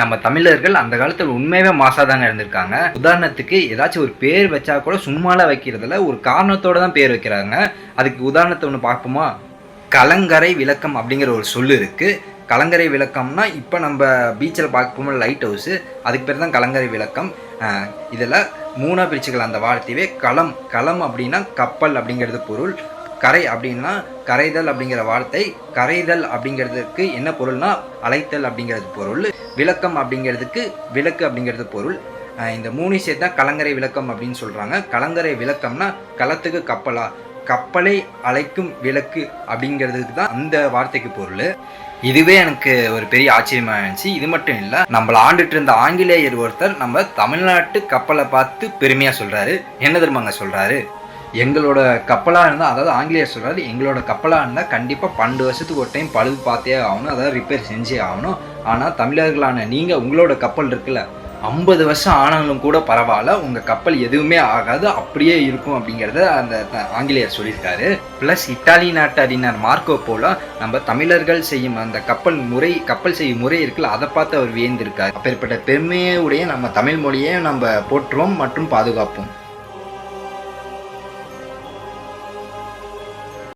நம்ம தமிழர்கள் அந்த காலத்தில் உண்மையாகவே மாசாக தாங்க இருந்திருக்காங்க. உதாரணத்துக்கு ஏதாச்சும் ஒரு பேர் வச்சா கூட சும்மாலாம் வைக்கிறதுல ஒரு காரணத்தோடு தான் பேர் வைக்கிறாங்க. அதுக்கு உதாரணத்தை ஒன்று பார்ப்போமா? கலங்கரை விளக்கம் அப்படிங்கிற ஒரு சொல்லு இருக்குது. கலங்கரை விளக்கம்னா இப்போ நம்ம பீச்சில் பார்ப்போம் லைட் ஹவுஸு, அதுக்கு பேர் தான் கலங்கரை விளக்கம். இதில் மூணாக பிரிச்சுக்கலாம் அந்த வார்த்தையே. களம் களம் அப்படின்னா கப்பல் அப்படிங்கிறது பொருள். கரை அப்படின்னா கரைதல் அப்படிங்கிற வார்த்தை. கரைதல் அப்படிங்கிறதுக்கு என்ன பொருள்னா அழைத்தல் அப்படிங்கிறது பொருள். விளக்கம் அப்படிங்கிறதுக்கு விளக்கு அப்படிங்கிறது பொருள். இந்த மூணு சேர்த்தா கலங்கரை விளக்கம் அப்படின்னு சொல்கிறாங்க. கலங்கரை விளக்கம்னா களத்துக்கு கப்பலா, கப்பலை அழைக்கும் விளக்கு அப்படிங்கிறதுக்கு தான் அந்த வார்த்தைக்கு பொருள். இதுவே எனக்கு ஒரு பெரிய ஆச்சரியமாக இருந்துச்சு. இது மட்டும் இல்லை, நம்மளை ஆண்டுட்டு இருந்த ஆங்கிலேயர் ஒருத்தர் நம்ம தமிழ்நாட்டு கப்பலை பார்த்து பெருமையாக சொல்கிறாரு. என்ன தெரியுமாங்க சொல்கிறாரு? எங்களோட கப்பலாக இருந்தால், அதாவது ஆங்கிலேயர் சொல்கிறாரு, எங்களோட கப்பலாக இருந்தால் கண்டிப்பாக 12 வருஷத்துக்கு ஒரு டைம் பழுது பார்த்தே ஆகணும், அதாவது ரிப்பேர் செஞ்சே ஆகணும். ஆனால் தமிழர்களான நீங்கள் உங்களோட கப்பல் இருக்குல்ல, 50 வருஷம் ஆனாலும் கூட பரவாயில்ல, உங்கள் கப்பல் எதுவுமே ஆகாது, அப்படியே இருக்கும் அப்படிங்கிறத அந்த ஆங்கிலேயர் சொல்லியிருக்காரு. ப்ளஸ் இத்தாலி நாட்டு அறிஞர் மார்க்கோ போலோ நம்ம தமிழர்கள் செய்யும் அந்த கப்பல் செய்யும் முறை இருக்குல்ல, அதை பார்த்து அவர் வியந்திருக்காரு. அப்பேற்பட்ட பெருமையுடைய நம்ம தமிழ் மொழியை நம்ம போற்றுவோம் மற்றும் பாதுகாப்போம்.